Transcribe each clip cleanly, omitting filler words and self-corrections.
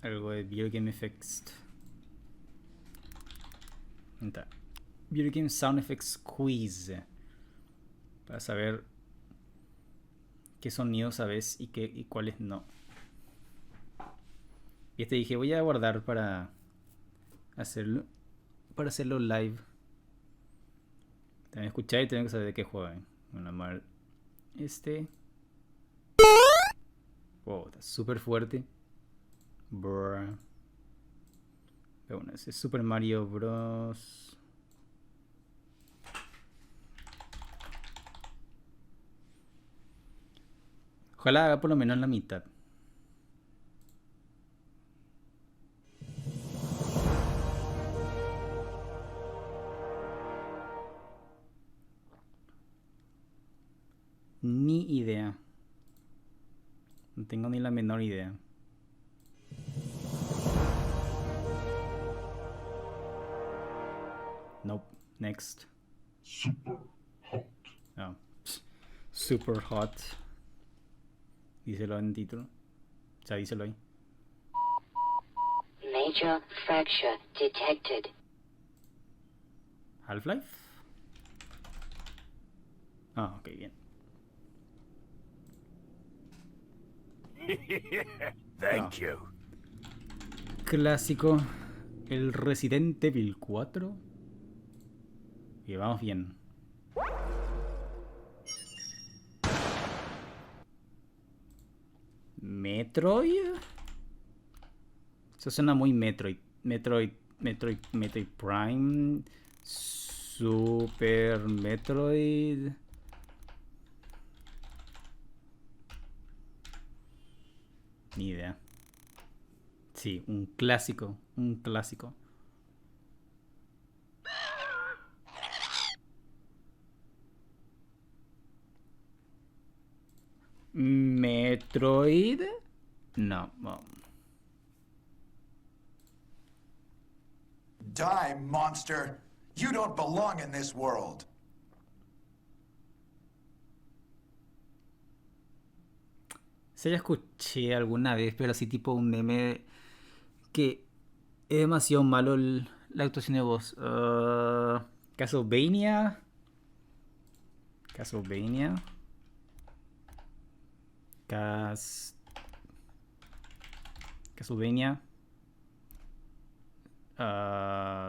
Algo de Video Game Effects. Está. Video Game Sound Effects Quiz. Para saber qué sonidos sabes y cuáles no. Y dije, voy a guardar para hacerlo live. También escuchar y tengo que saber de qué juegan. Bueno, mal. Wow, está súper fuerte. Brr. Pero bueno, ese es Super Mario Bros. Ojalá haga por lo menos la mitad. Ni idea. No tengo ni la menor idea. Nope. Next. Super hot. Oh. Super hot. Díselo en el título. O sea, díselo ahí. Major fracture detected. Half-Life. Ah, ok, bien. Thank you. Clásico. El Resident Evil 4. Y vamos bien. Metroid. Eso suena muy Metroid. Metroid Prime. Super Metroid. Ni idea. Sí, un clásico. Un clásico. Metroid. No. Die, monster! You don't belong in this world. Se ya escuché alguna vez, pero así tipo un meme que es demasiado malo la actuación de voz. Castlevania. Castlevania. Castlevania.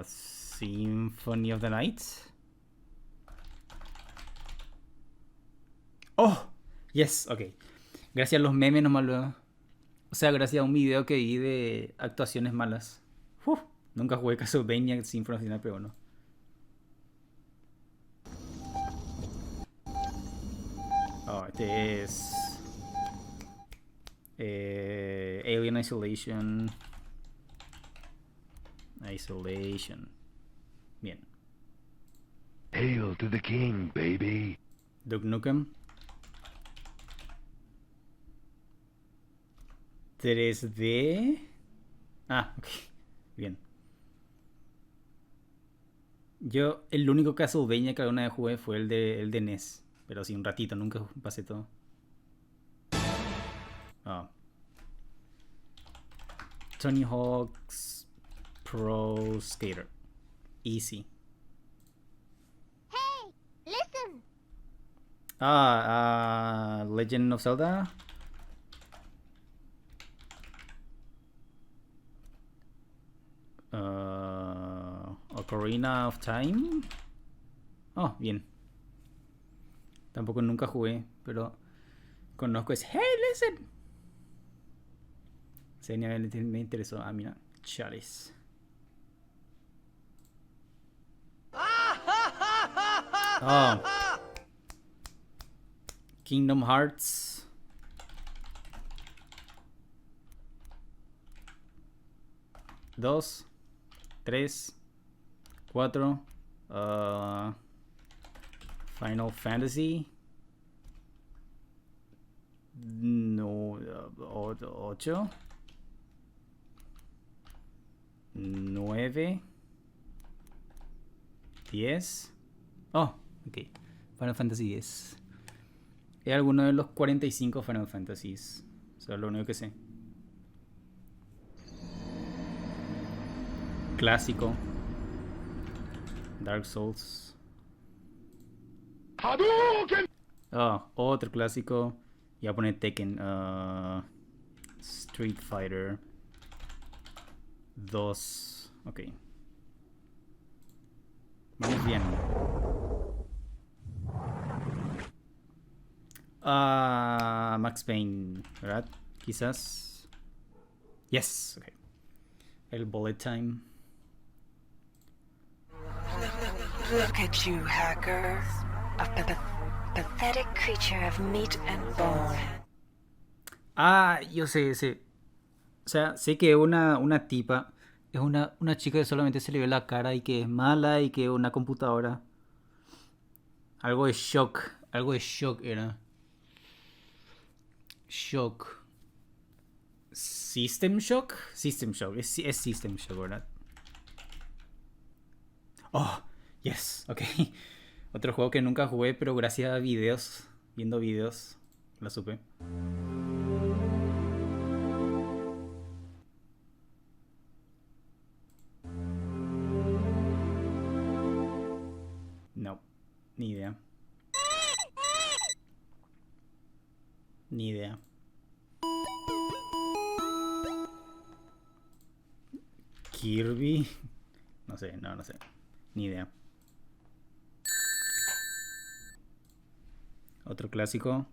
Symphony of the Night. Oh, yes, ok. Gracias a los memes nomás lo... O sea, gracias a un video que vi de actuaciones malas. Nunca jugué Castlevania Symphony of the Night, pero no. Oh, este es... Alien Isolation. Bien. Hail to the king, baby. Duke Nukem. 3D. Ah, ok. Bien. Yo, el único Castlevania que alguna vez jugué fue el de NES. Pero sí, un ratito, nunca pasé todo. Oh. Tony Hawk's Pro Skater. Easy. Hey, listen. Legend of Zelda. Ocarina of Time. Oh, bien. Tampoco nunca jugué, pero conozco ese. Hey, listen. Se me interesó. Ah, mira. Chalice. Oh. Kingdom Hearts. Dos. 3. 4. Final Fantasy. No. 8. 9. 10. Oh, ok. Final Fantasy 10. Es alguno de los 45 Final Fantasies. Eso es lo único que sé. Clásico. Dark Souls. Hadouken! Oh, otro clásico. Y voy a poner Tekken. Street Fighter 2. Ok. Vamos bien. Max Payne, ¿verdad? Quizás. Yes, ok. El Bullet Time. Look at you, hacker. A pathetic creature of meat and bone. Yo sé. O sea, sé que una tipa es una chica que solamente se le ve la cara y que es mala y que es una computadora. Algo de shock era. Shock. System Shock. System Shock. Es System Shock, ¿verdad? Oh, yes, ok. Otro juego que nunca jugué, pero gracias a videos, viendo videos, lo supe. No, ni idea. Ni idea. Kirby. No sé. Ni idea. Otro clásico.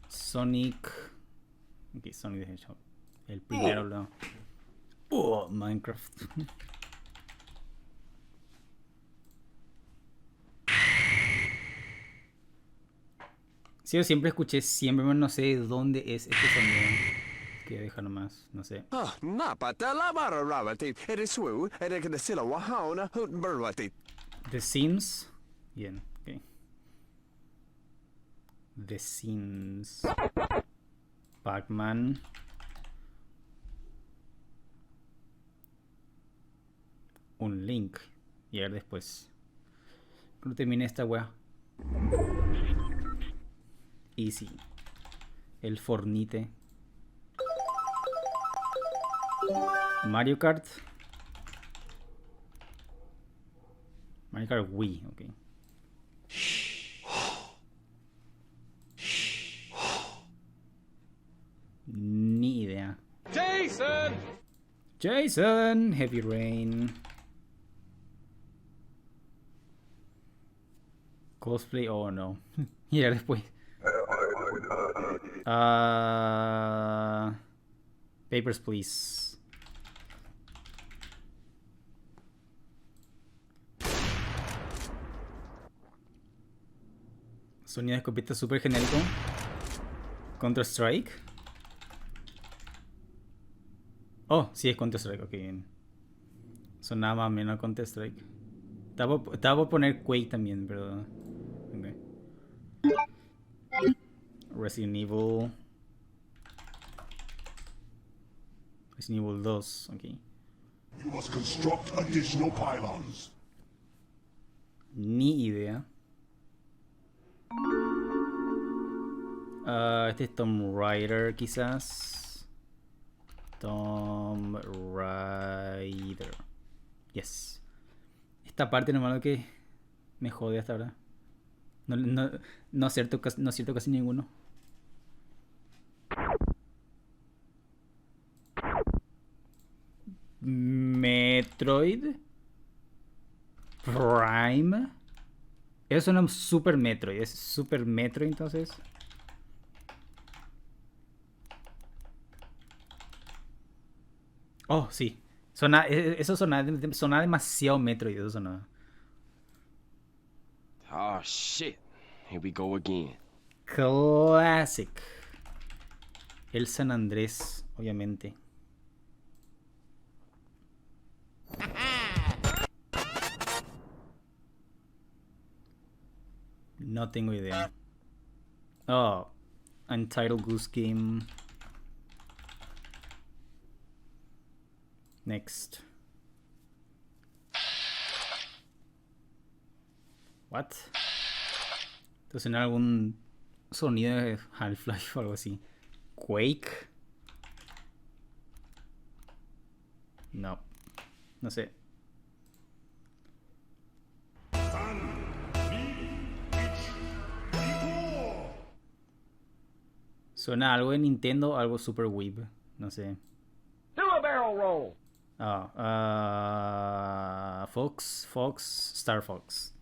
Sonic. Ok, Sonic the Hedgehog. El primero lo. Oh, Minecraft. Sí, yo siempre escuché, siempre, pero no sé de dónde es este sonido. Que deja nomás, no sé. The Sims. Bien, ok. The Sims. Pac-Man. Un Link. Y a ver después. Cuando termine esta wea. Easy. El Fornite. Mario Kart. Mario Kart Wii, ok. Ni idea. Jason, Heavy Rain. Cosplay, oh no. Y ya después. Papers, Please. Sonido de escopeta super genérico. Counter Strike. Oh, sí es Counter Strike, ok, bien. Sonaba más o menos Counter Strike. Estaba por poner Quake también, pero. Okay. Resident Evil. Resident Evil 2, ok. You must construct additional pylons. Ni idea. Este es Tomb Raider, quizás. Tomb Raider. Yes. Esta parte nomás lo que me jode hasta ahora. No acierto casi ninguno. Metroid Prime. Eso suena Super Metroid. Es Super Metroid entonces. Oh, sí. Eso suena demasiado Metroid. Eso suena. Oh shit. Here we go again. Classic. El San Andrés, obviamente. No tengo idea. Oh, Untitled Goose Game. Next. What? Entonces, ¿en algún sonido de Half-Life o algo así? Quake. No. No sé. Suena algo de Nintendo o algo Super Weeb. No sé. Do a barrel roll. Fox, Star Fox.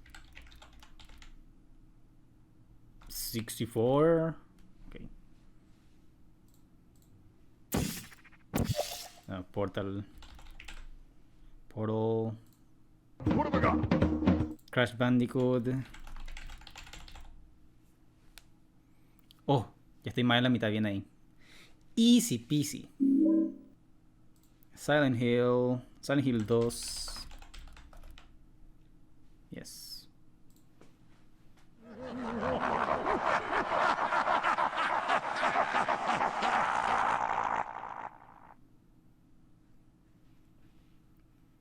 64. Okay. Portal. What have I got? Crash Bandicoot. Oh, ya estoy más en la mitad, bien ahí. Easy peasy. Silent Hill 2. Yes.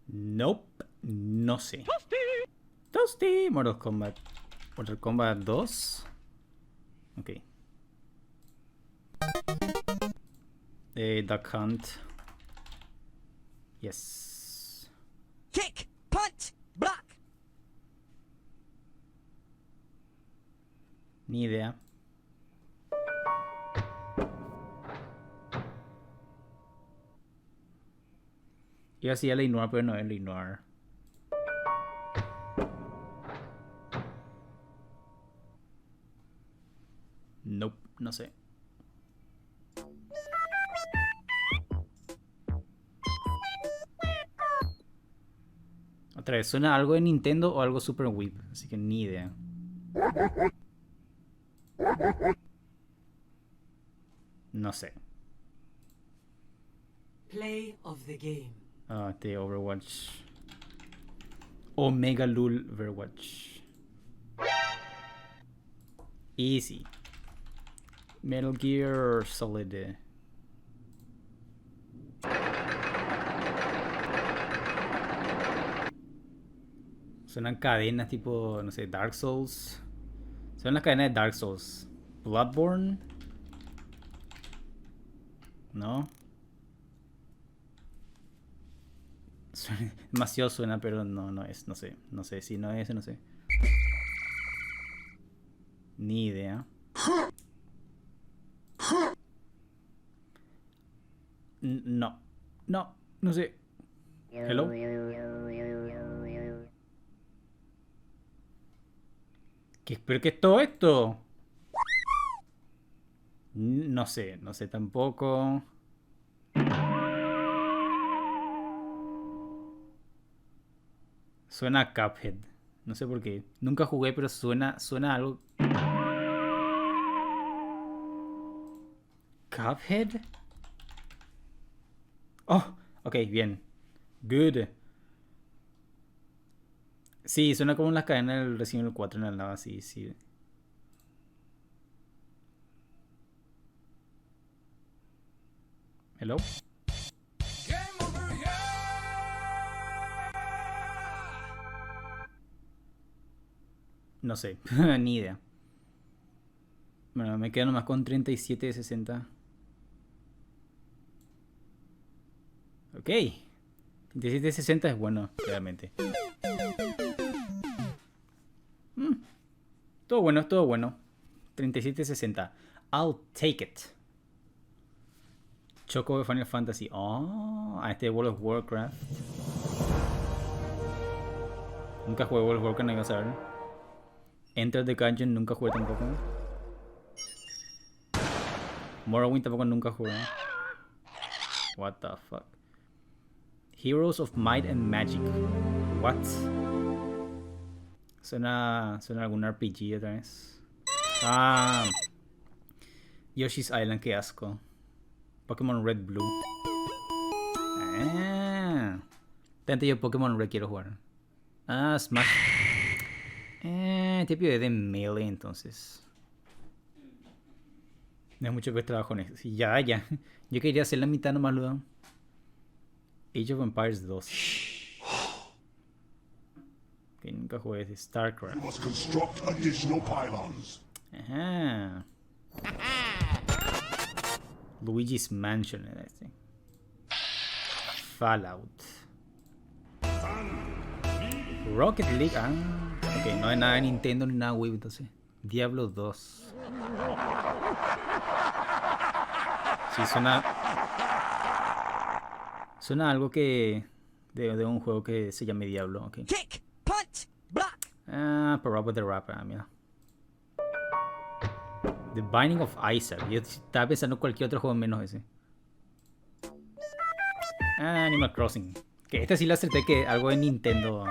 Nope, no sé. Toasty. Mortal Kombat 2. Ok. Duck Hunt. Yes. Kick, punch, block. Ni idea. Iba a decir a Lenoir, pero no es Lenoir. Nope, no sé. Otra vez, suena algo de Nintendo o algo Super Weeb, así que ni idea. No sé. Play of the game. De Overwatch. Omega Lul Overwatch. Easy. Metal Gear Solid. Suenan cadenas tipo, no sé, Dark Souls. Suenan las cadenas de Dark Souls. Bloodborne. No. Demasiado suena, pero no es, no sé. No sé si no es, no sé. Ni idea. No sé. Hello. ¿Pero qué es todo esto? No sé tampoco. Suena a Cuphead. No sé por qué. Nunca jugué, pero suena algo. ¿Cuphead? Oh, ok, bien. Good. Sí, suena como las cadenas del Resident Evil 4 en el lado, sí. Hello. No sé, ni idea. Bueno, me quedo nomás con 37 de 60. Ok. 37 de 60 es bueno, realmente. Todo bueno. 37 de 60. I'll take it. Choco de Final Fantasy. Oh, este World of Warcraft. Nunca jugué World of Warcraft, no iba a saber. Enter the Gungeon nunca jugué tampoco. Morrowind tampoco nunca jugué. What the fuck. Heroes of Might and Magic. What? Suena algún RPG otra vez. Yoshi's Island, qué asco. Pokémon Red Blue. Tanto yo Pokémon Red quiero jugar. Smash. Te pido de Melee entonces. No es mucho que trabajo en eso. Sí, ya. Yo quería hacer la mitad nomás luego. Age of Empires 2. Que nunca jugué de StarCraft. You must construct additional pylons. Ajá. Luigi's Mansion era este. Fallout. Rocket League. Ok, no hay nada de Nintendo ni nada Wii, entonces. Diablo 2. Sí, suena. Suena algo que. De un juego que se llame Diablo, ok. Kick, punch, block. Ah, Parappa the Rapper, mira. The Binding of Isaac. Yo estaba pensando en cualquier otro juego menos ese. Ah, Animal Crossing. Que este sí lo acerté, que algo de Nintendo.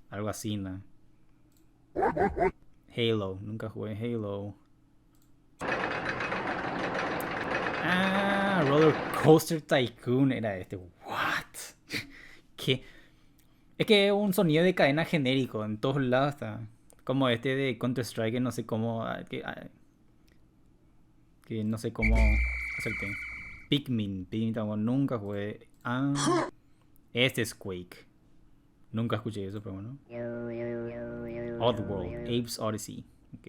Algo así, ¿no? Halo. Nunca jugué Halo. Ah, Roller Coaster Tycoon era este. What? ¿Qué? Es que es un sonido de cadena genérico. En todos lados está. Como este de Counter-Strike, que no sé cómo. Que no sé cómo acerté. Pikmin tampoco, nunca jugué. Ah, este es Quake. Nunca escuché eso, pero bueno. Oddworld, Apes Odyssey. Ok.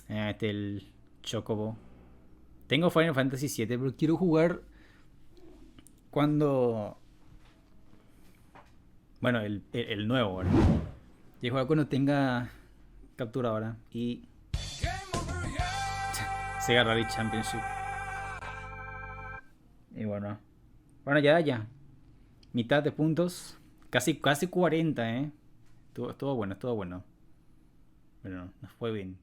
Este el Chocobo. Tengo Final Fantasy VII, pero quiero jugar cuando. Bueno, el nuevo, ¿verdad? Quiero jugar cuando tenga capturadora y. Sega Rally Championship. Y bueno. Bueno, ya. Mitad de puntos. Casi 40, Estuvo bueno. Bueno, nos fue bien.